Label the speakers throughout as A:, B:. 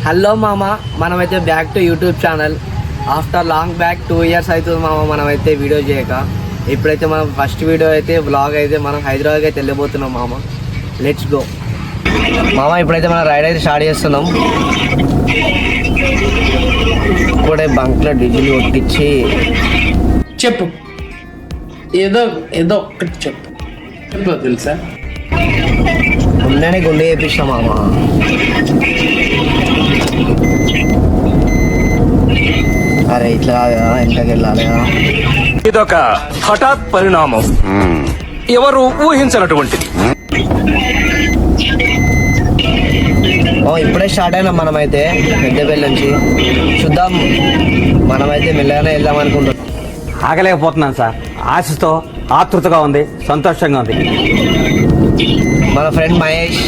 A: Hello మామ, మనమైతే back to YouTube channel. After long back 2 years అవుతుంది మామ మనమైతే వీడియో చేయక. ఇప్పుడైతే మనం ఫస్ట్ వీడియో అయితే వ్లాగ్ అయితే మనం హైదరాబాద్కి అయితే వెళ్ళిపోతున్నాం మామ. లెట్స్ గో మామ. ఇప్పుడైతే మనం రైడ్ అయితే స్టార్ట్ చేస్తున్నాం. ఇప్పుడే బంక్లో డీజిల్ కొట్టించి
B: చెప్పు, ఏదో ఏదో ఒక్కటి చెప్పు. తెలుసా
A: ఉన్ననే గుండె చేపించాం మామ. అరే ఇట్లా కాదు కదా, ఇంట్లోకి వెళ్ళాలి కదా.
C: ఇదొక హఠాత్ పరిణామం, ఎవరు ఊహించినటువంటిది.
A: ఇప్పుడే స్టార్ట్ అయినాం మనమైతే పెద్దపల్లి నుంచి. చూద్దాం, మనమైతే మెల్లగానే వెళ్దాం అనుకుంటున్నాం.
D: ఆగలేకపోతున్నాను సార్. ఆశతో ఆతృతగా ఉంది, సంతోషంగా ఉంది.
A: మన ఫ్రెండ్ మహేష్.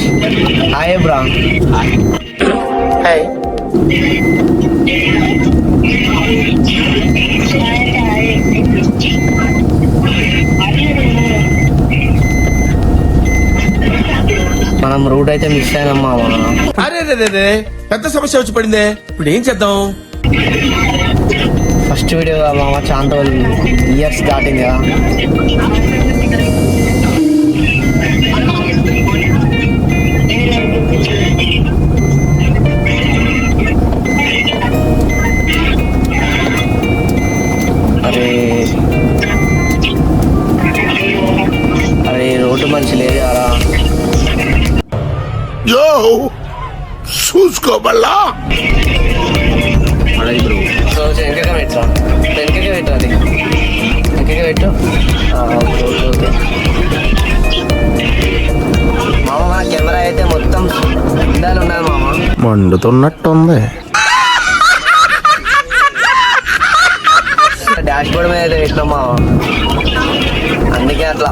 A: హాయ్ బ్రా.
B: హాయ్.
A: మనం రూట్ అయితే మిస్ అయినాం మామ.
E: అరే పెద్ద సమస్య వచ్చి పడిందే, ఇప్పుడు ఏం చేద్దాం?
A: ఫస్ట్ వీడియో మామ, చాలా ఇయర్స్ దాటింది కదా. అరే అరే రోడ్డు మంచి లేదు కదా.
E: చూసుకోబల్లా
A: వెనకగా పెట్టా, వెనకగా పెట్టాలి, వెనకగా పెట్టు. ఓకే ఓకే మామ. మన కెమెరా అయితే మొత్తం ఇండాలు ఉన్నది మామ.
E: మండుతున్నట్టుంది.
A: డాష్ బోర్డ్ మీద అయితే పెట్టినాం మామ, అందుకే అట్లా.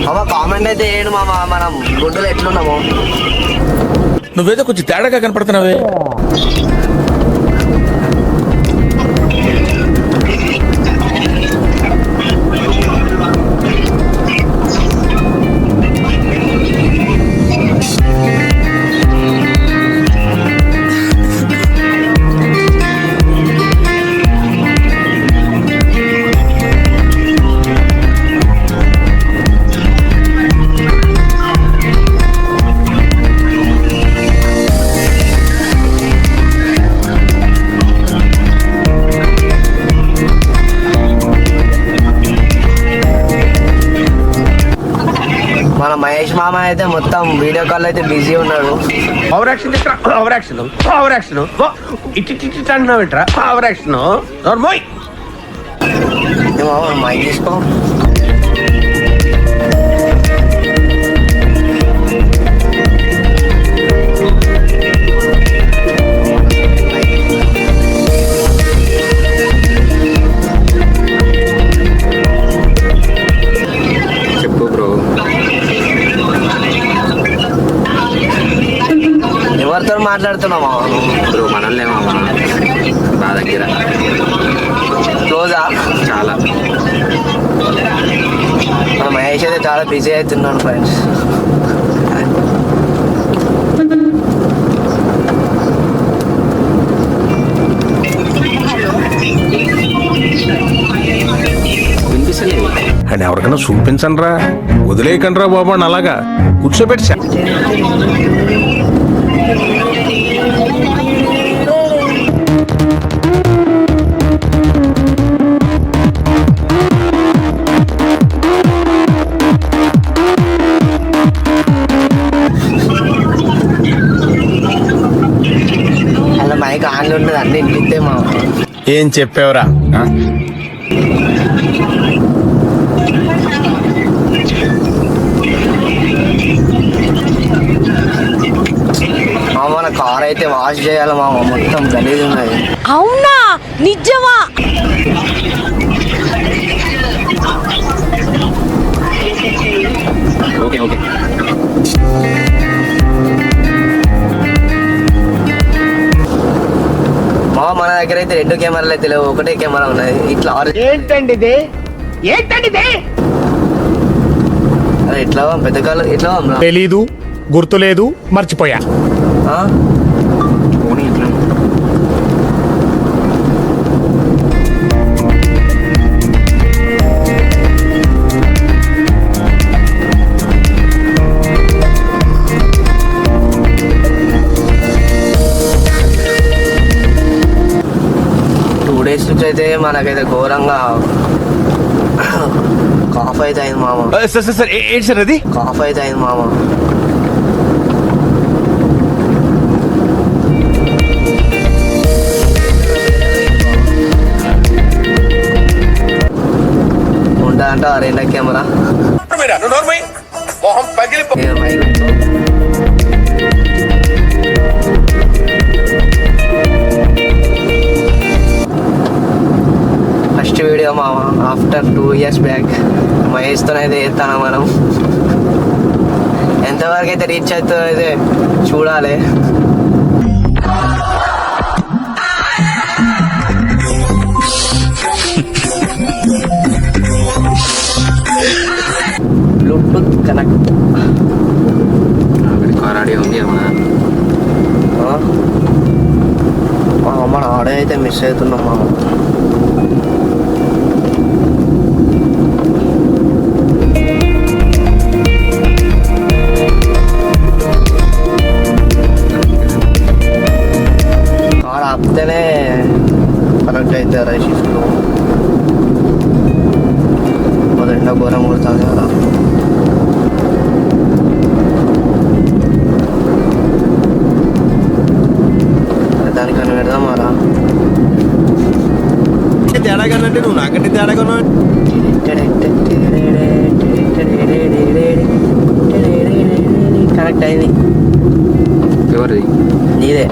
A: మామ కామెంట్ అయితే వేయండి మామ, మనం గుడ్డలు ఎట్లున్నాము.
E: నువ్వేదో కొంచెం తేడాగా కనపడుతున్నావే.
A: మన మహేష్ మామ అయితే మొత్తం వీడియో కాల్ అయితే బిజీ ఉన్నాడు.
B: Over action over action over action ఇటు అంటున్నావు ఏంట్రా? Over action నోర్మోయ్.
A: మైక్ తీసుకో.
D: చెప్పు బ్రో.
A: ఎవరితో మాట్లాడుతున్నావా
D: బ్రో మనల్ని బాగా దగ్గర
A: క్లోజా?
D: చాలా.
A: మన మహేష్ అయితే చాలా బిజీ అవుతున్నాడు ఫ్రెండ్స్.
D: వినిపిస్తలేదు.
E: అని ఎవరికైనా చూపించండి రా, వదిలేయకండి రా బాబు అని అలాగా కూర్చోబెట్టి
A: అలా మైక్ ఆన్లో ఉన్నది, అన్ని ఇంటితే మా.
E: ఏం చెప్పావురా?
A: మన కార్ అయితే వాష్ చేయాలి మామ, మొత్తం గలీజ్ ఉన్నది.
F: అవునా, నిజమా?
D: Okay okay.
A: మామ మన దగ్గర అయితే 2 కెమెరాలు అయితే లేవు, ఒకటే కెమెరా ఉన్నది. ఇట్లా
B: ఏంటండి ఇది? ఏంటండి ఇది?
A: ఎట్లా పెద్ద కాలు ఎట్లా
E: తెలీదు,
G: గుర్తులేదు, మర్చిపోయా.
A: పోనీ ఇట్లా 2 days నుంచి అయితే మనకైతే ఘోరంగా కాఫ్ అయితే అయింది మామ.
C: సార్ ఏంటి సార్ అది?
A: కాఫ్ అయితే అయింది మామ. ఉంటుందంట 2 కెమెరా
B: మొహం పగిలిపో.
A: ఫస్ట్ వీడియో మామ ఆఫ్టర్ 2 years బ్యాక్ మహేష్తోనైతే చేస్తాను మనం. ఎంతవరకు అయితే రీచ్ అవుతుందో అయితే చూడాలి. బ్లూటూత్ కనెక్ట్ రెడీ ఉంది మన ఆడే అయితే మిస్ అవుతున్నాం మామ. కార్ ఆపితేనే కనెక్ట్ అవుతారు షిఫ్ట్లో. మొదటి ఘోరం కొడుతుంది కదా. దానికన్నా పెడదామారా?
E: తేడాగా నువ్వు నాకంటే తేడాగా
A: కనెక్ట్ అయింది.
C: ఎవరిది?
A: నీదే.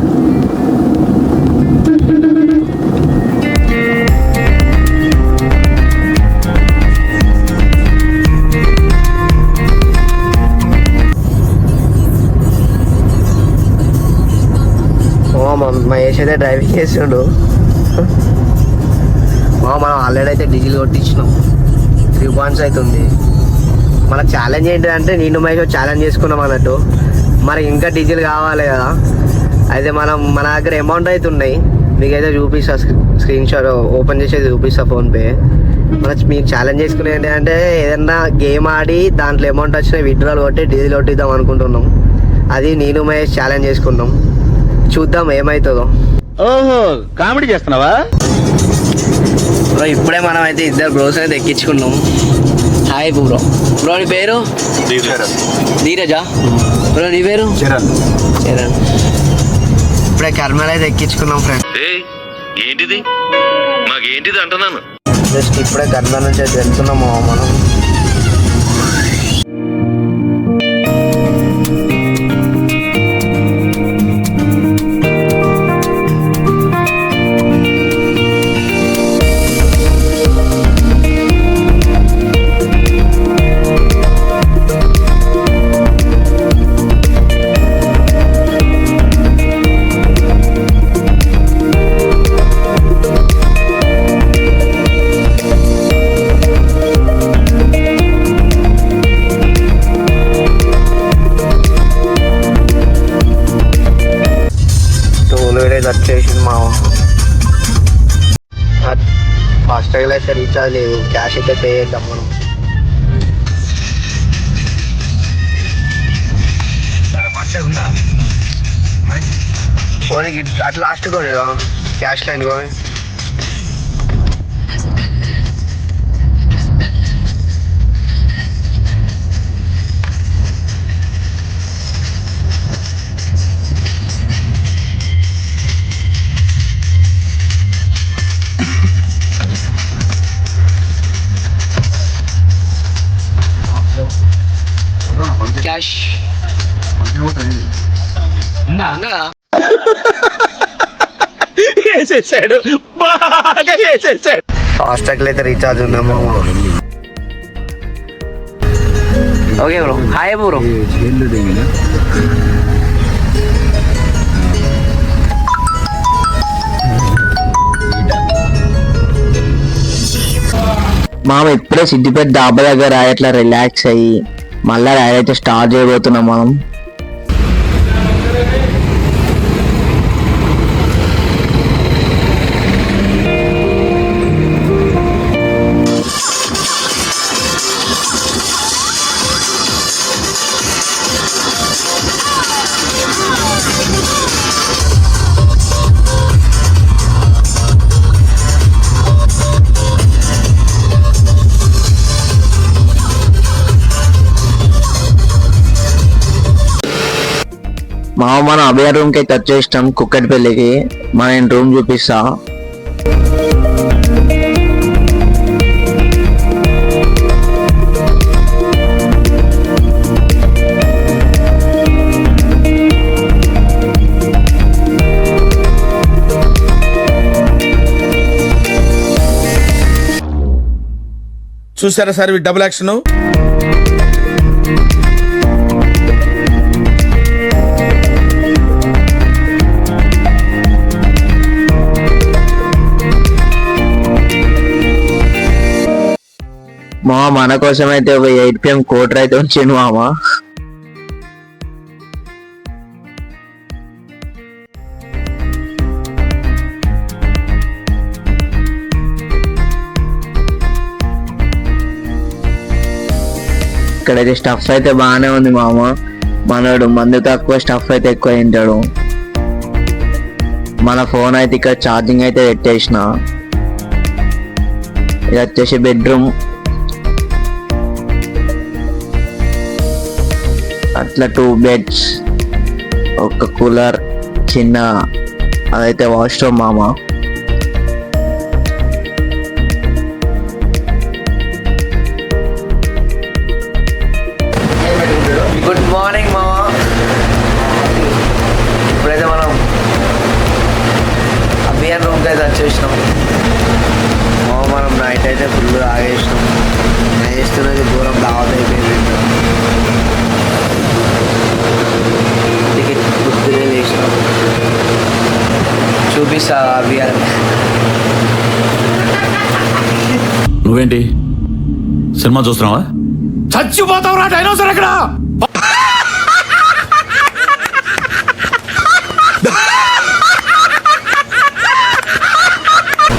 A: మహేష్ అయితే డ్రైవింగ్ చేస్తుండు. మనం ఆల్రెడీ అయితే డీజిల్ కొట్టించినాం. 3 points అవుతుంది. మన ఛాలెంజ్ ఏంటంటే నేను మహేష్ ఛాలెంజ్ చేసుకున్నాం అన్నట్టు. మరి ఇంకా డీజిల్ కావాలి కదా. అయితే మన దగ్గర అమౌంట్ అయితే ఉన్నాయి. మీకైతే చూపిస్తా, స్క్రీన్ షాట్ ఓపెన్ చేసేది చూపిస్తా ఫోన్పే. మీకు ఛాలెంజ్ చేసుకునే ఏంటంటే ఏదన్నా గేమ్ ఆడి దాంట్లో అమౌంట్ వచ్చిన విత్డ్రాల్ కొట్టి డీజిల్ కొట్టిద్దాం అనుకుంటున్నాం. అది నేను మహేష్ ఛాలెంజ్ చేసుకున్నాం. చూద్దాం ఏమవుతుందో.
B: ఓహో, కామెడీ చేస్తున్నావా?
A: బ్రో ఇప్పుడే మనం అయితే 2 బ్రోస్ అయితే ఎక్కించుకున్నాం. Hi bro. బ్రో నీ పేరు? ధీరజా. బ్రో నీ పేరు? చరణ్. ఇప్పుడే కర్మల్ అయితే ఎక్కించుకున్నాం ఫ్రెండ్.
C: ఏంటిది? మాకేంటిది అంటున్నాను.
A: జస్ట్ ఇప్పుడే కర్మల్ నుంచి అయితే వెళ్తున్నాము మనం. వచ్చేసింది మా ఫాస్టాగ్ అయితే రీఛార్జ్ లేదు. క్యాష్ అయితే పే చేద్దాం మనం. అట్లా లాస్ట్ క్యాష్ లైన్ పోయి క్యాష్
B: వేసేసాడు, బాగా వేసేసాడు.
A: ఫాస్టాగ్ అయితే రీఛార్జ్ ఉన్నాము. Okay bro. Hi bro.
H: మామ ఇప్పుడే సిద్దిపేట డాబా దగ్గర ఇట్లా రిలాక్స్ అయ్యి మళ్ళా రైడ్ అయితే స్టార్ట్ చేయబోతున్నాం మనం.
A: మనం అభయ రూమ్ కి అయితే వచ్చేసినాం కుక్కటిపల్లికి. నేను రూమ్ చూపిస్తా.
E: చూసారా సార్ ఈ డబుల్ యాక్షన్?
A: మన కోసం అయితే ఒక 8 PM కోటర్ అయితే వచ్చిండు మామ. ఇక్కడైతే స్టఫ్ అయితే బాగానే ఉంది మామ. మనోడు మందు తక్కువ, స్టఫ్ అయితే ఎక్కువ తింటాడు. మన ఫోన్ అయితే ఇక్కడ ఛార్జింగ్ అయితే పెట్టేసిన. ఇది వచ్చేసి బెడ్రూమ్. అట్లా 2 బెడ్స్, ఒక కూలర్, చిన్న అదైతే వాష్రూమ్ మామ. గుడ్ మార్నింగ్ మామ. ఇప్పుడైతే మనం అభియాన్ రూమ్కి అయితే వచ్చేసినాం మామ. మనం నైట్ అయితే ఫుల్ ఆగేసినాం. నేను చేస్తున్నది దూరం దావత్ అయిపోయింది. టికెట్ గుర్తులే వేసినాం. చూపిస్తా అభియాన్.
G: నువ్వేంటి సినిమా చూస్తున్నావా? చచ్చిపోతావు రా డైనోసర్ ఎక్కడ?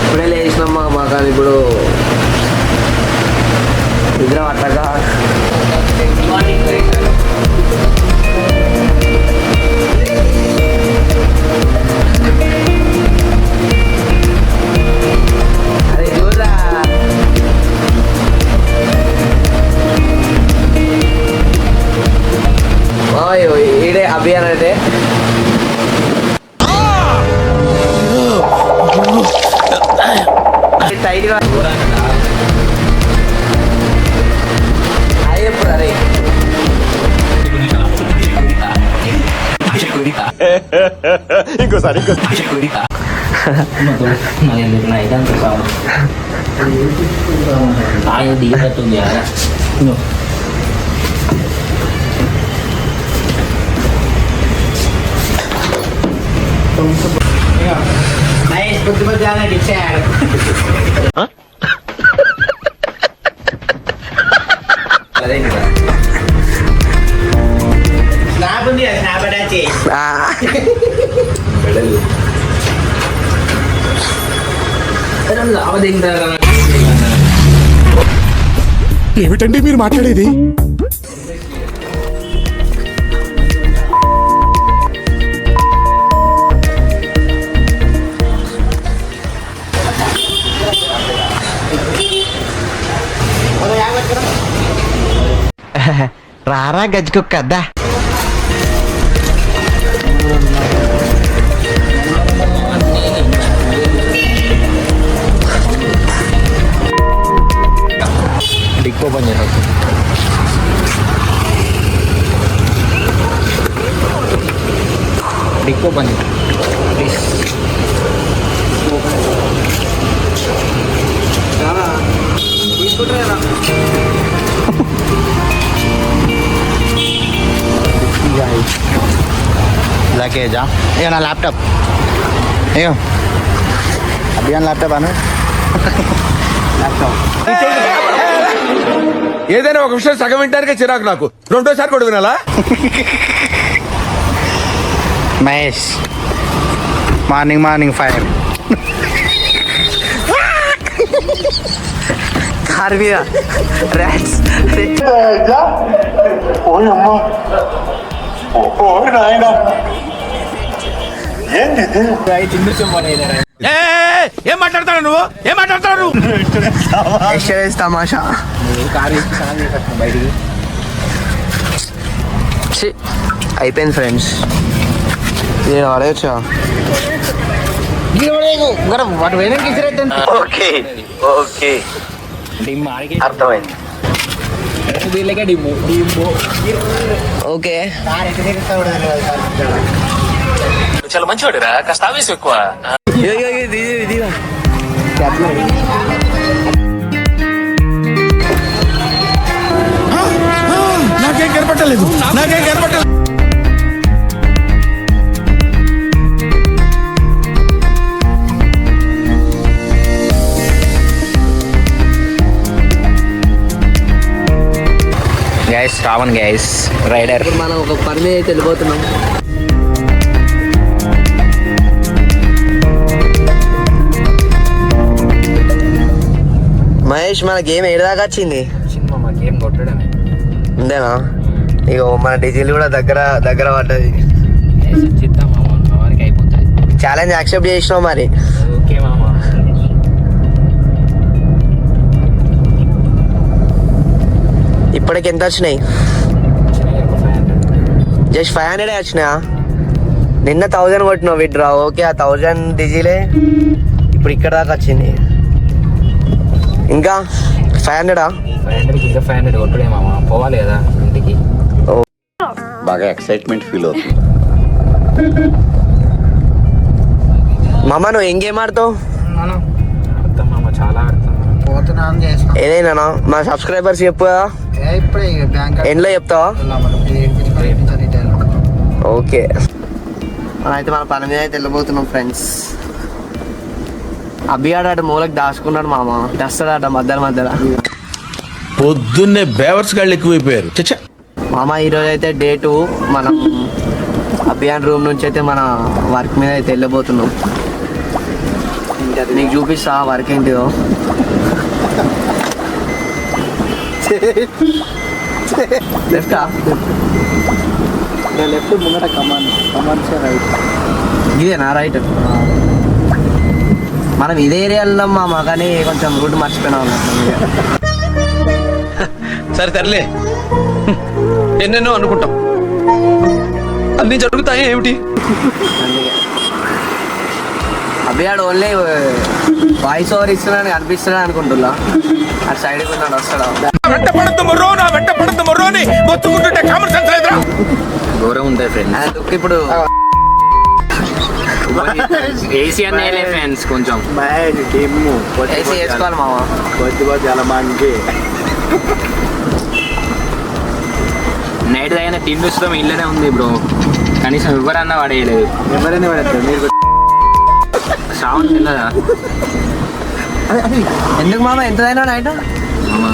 A: ఇప్పుడే లేచినాం మామ. కానీ ఇప్పుడు నిద్ర పట్టగా అరే చూడరా ఈడే అభియాన్ అయితే. టైట్గా అయ్యప్పుడు అరే
B: ఇంకోసారి
E: ఏమిటండి మీరు మాట్లాడేది?
A: రారా గజ్జుకుక్క అద్దా. డిక్కో పని చేయాలి. డిక్కో పని ప్లీజ్. తీసుకుంటారా?
H: లగేజా? ఇక నా ల్యాప్టాప్ అయ్యో అభియాన్ ల్యాప్టాప్ అను ల్యాప్టాప్.
E: ఏదైనా ఒక విషయం సగం వింటానికే చిరాకు నాకు. రెండోసారి కూడా వినాలా?
H: మహేష్ మార్నింగ్ ఫైర్
A: కార్ మీద ర్యాట్స్.
E: ఏం మాట్లాడతాడు నువ్వు? ఏం మాట్లాడతాడు నువ్వు?
A: తమాషా. అయిపోయింది ఫ్రెండ్స్. పడేయచ్చా? ఓకే ఓకే అర్థమైంది. ఓకే
C: చాలా మంచివాడురా, కాస్త ఆవేశం ఎక్కువ.
E: నాకేం కనపట్టలేదు.
H: Guys Ravan guys rider.
A: ఇప్పుడు మనం ఒక పని మీద అయితే వెళ్ళిపోతున్నాం. మహేష్, మన గేమ్ ఏడాదాకా వచ్చింది? అంతేనా? ఇక మన డీజిల్ కూడా దగ్గర పడ్డది. ఛాలెంజ్ యాక్సెప్ట్ చేసినావు మరి. ఇప్పటికి ఎంత వచ్చినాయి? జస్ట్ 500 వచ్చినాయా? నిన్న 1000 కొట్టినావు విత్డ్రా. ఓకే, ఆ 1000 డీజిలే ఇప్పుడు ఇక్కడ దాకా వచ్చింది. ఇంకా 500
C: పోవాలి కదా ఇంటికి.
H: బాగా ఎక్సైట్మెంట్ ఫీల్ అవుతుంది.
A: మామ, నువ్వు ఏం గేమ్ ఆడతావు?
C: చాలా
A: ఏదైనా మా సబ్స్క్రైబర్స్ చెప్పు కదా, ఎండ్లో చెప్తావా? ఓకే, అయితే మన పని మీద అయితే వెళ్ళిపోతున్నాం ఫ్రెండ్స్. అబ్బిగాడు మూలకి దాచుకున్నాడు మామ, తెస్తాడట మధ్యలో.
E: పొద్దున్నే బేవర్స్ గాళ్ళు ఎక్కువైపోయారు. చచ్చా
A: మామ, ఈరోజు అయితే డే 2. మనం అభియాన్ రూమ్ నుంచి అయితే మన వర్క్ మీద అయితే వెళ్ళిపోతున్నాం. నీకు చూపిస్తా వర్క్ ఏంటిదో. లెఫ్టా?
H: లెఫ్ట్ ముంగట కమాండ్ రైట్.
A: ఇదేనా రైట్? మనం ఇదే ఏరియా వెళ్దాం మామ, కానీ కొంచెం రూట్ మర్చిపోయినా ఉన్నాం.
C: సరే తరలే, ఎన్నెన్నో అనుకుంటాం, అన్ని జరుగుతాయి ఏమిటి?
A: అభియాడు ఓన్లీ వాయిస్ ఓవర్ ఇస్తున్నాడు అనిపిస్తున్నాడు అనుకుంటున్నా. అటు సైడ్ ఉన్నాడు, వస్తాడా?
C: ఘోరం ఉంటాయి ఫ్రెండ్స్.
A: ఇప్పుడు
C: ఏసీ అన్నీ ఫ్రెండ్స్ కొంచెం
A: ఏసీ వేసుకోవాలి మామ.
H: చాలా మంచి
C: నైట్ అయినా తిండి వస్తాం ఇల్లనే ఉంది బ్రో, కనీసం ఎవరన్నా పడేయలేదు.
H: ఎవరైనా పడతారు మీరు.
C: శ్రావణ్ తిన్నదా?
A: ఎందుకు మామ, ఎంత అయినా నైట్?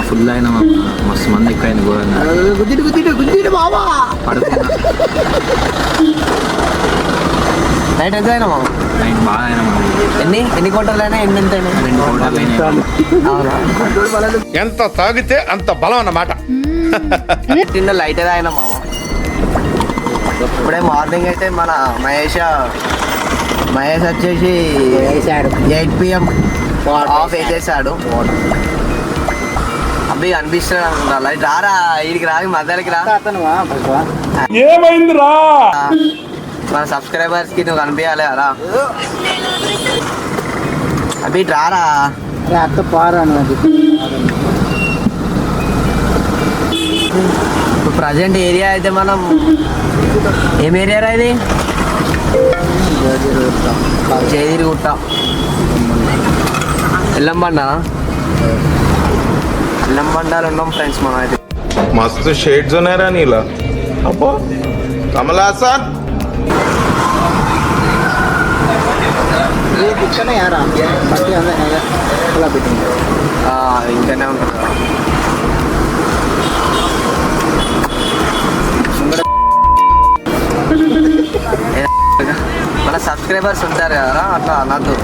C: ఫుల్ అయినా మస్తు మంది ఎక్కువ అయింది ఘోరంగా. పడుకున్నా
A: నైట్ ఎంత అయినా మామ?
C: నైట్ బాగా అయినా
A: ఎన్ని కోటర్లు అయినా ఎంత అయినా?
C: 2 కోటర్లు అయినాయి.
A: అవునా?
B: ఎంత తాగితే అంత బలం అన్నమాట.
A: తిన్న లైట్ అయినా మామ. ఇప్పుడే మార్నింగ్ అయితే మన మహేష్ వచ్చేసి 8 PM ఆఫ్ వేసేసాడు. అబ్బాయి అనిపిస్తాడు అనుకుంటా. లైట్ రారా, వీడికి రాగి మధ్యలోకి రా.
E: ఏమైందిరా?
A: మన సబ్స్క్రైబర్స్ కి నువ్వు కనిపించాలి రా. అబ్బి రారా.
H: అత్త పారా
A: ఇప్పుడు ప్రజెంట్ ఏరియా అయితే మనం ఏం ఏరియా రా ఇది? చేదిరిగుట్ట, ఎల్లంబండాలు ఉన్నాం ఫ్రెండ్స్ మనం అయితే.
E: मस्त शेड्स नाही रा नीला अप्पो कमला असा
H: ये कुछ नहीं यार बाकी अंदर है खुला बिटिंग
A: ఇంకనే ఉంటుంది. మన సబ్స్క్రైబర్స్ ఉంటారు కదా, అట్లా అనద్దు.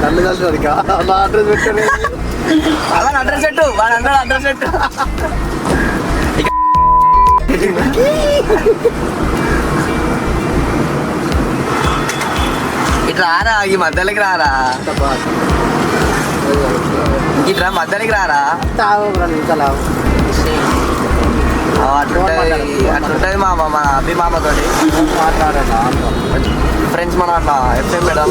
H: నల్లు కలిసి అది అలా అడ్రస్ పెట్టారు.
A: అలా అడ్రస్ పెట్టు, వాడు అన్నాడు అడ్రస్ పెట్టు. ఇట్లా రారా, ఈ మధ్యలోకి రారా, ఇట్లా మధ్యలోకి రారా.
H: తావు ఇంకా లావు
A: అట్లుంటుంది మామ మన అభిమామతోటి ఫ్రెండ్స్ మనం అట్లా ఎఫ్ఎం మేడం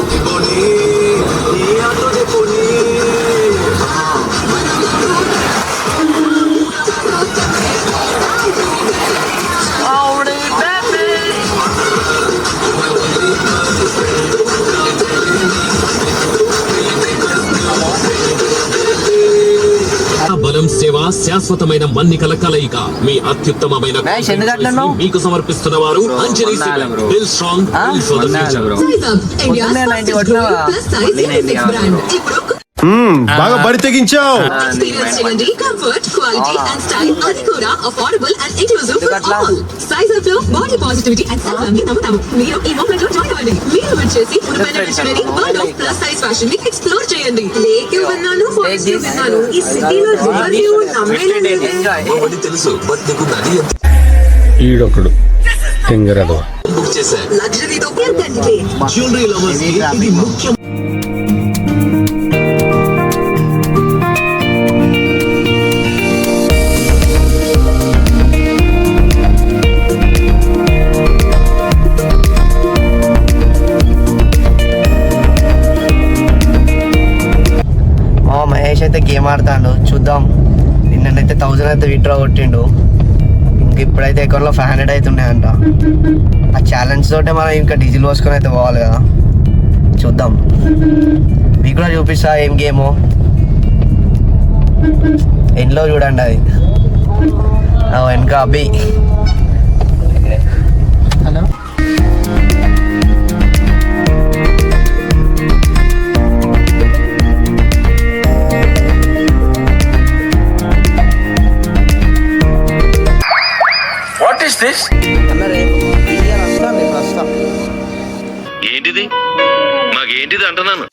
I: బలం సేవ శాశ్వతమైన మన్నికల కలయిక మీ అత్యుత్తమమైన
A: మ్యాచ్ ఎందుకు అట్లా అన్నావు?
I: మీకు సమర్పిస్తున్న వారు Anjani cement. Build strong, build for the future.
A: పొద్దున్నే 90 కొట్టినావా?
E: బాగా బరి తెగించావు.
J: Experience చేయండి కంఫర్ట్ క్వాలిటీ అండ్ స్టైల్ అది కూడా affordable and inclusive for all sizes లో బాడీ పాజిటివిటీ అండ్ సెల్ఫ్ ని నమ్ముతాము. మీరు ఈ మూమెంట్ లో జాయిన్ అవ్వండి. మీరు వచ్చేసి చూడండి world of plus size fashion ని ఎక్స్ప్లోర్ చేయండి. లేక్ విన్నాను ఫారెస్ట్ విన్నాను ఈ సిటీలో రివర్యూ నమ్మేలేదు
I: తెలుసు బట్ నీకు నది
E: ఈడొకడు తింగరదవ.
I: బుక్ చేశారు.
J: లగ్జరీతో పేర్కొండి.
I: జ్యువెలరీ లవర్స్ కి ఇది ముఖ్యం.
A: మహేష్ అయితే గేమ్ ఆడతాడు చూద్దాం. నిన్నైతే 1000 అయితే విత్డ్రా కొట్టిండు. ఇంక ఇప్పుడైతే అకౌంట్లో 500 అయితే ఉన్నాయంట. ఆ ఛాలెంజ్ తోటే మనం ఇంకా డీజిల్ పోసుకొని అయితే పోవాలి కదా. చూద్దాం, మీకు కూడా చూపిస్తా ఏం గేమో. ఎండ్లో చూడండి అది వెనక అబ్బి.
H: Hello
B: what is this? ఏంటిది? మాకేంటిది అంటున్నాను.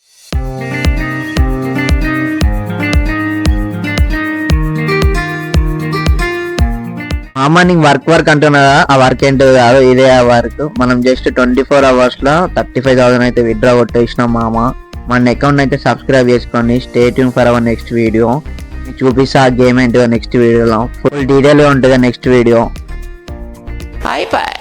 H: అమ్మ నీకు వర్క్ అంటున్నదా? ఆ వర్క్ ఏంటో కాదు, ఇదే ఆ వర్క్. మనం జస్ట్ 24 hours లో 35,000 అయితే విత్డ్రా కొట్టేసినాం మామ. మన అకౌంట్ అయితే సబ్స్క్రైబ్ చేసుకోండి. Stay tune for our next video. చూపిస్తా ఆ గేమ్ ఏంటో నెక్స్ట్ వీడియోలో. ఫుల్ డీటెయిల్ గా ఉంటుంది నెక్స్ట్ వీడియో.
A: అయిపోయి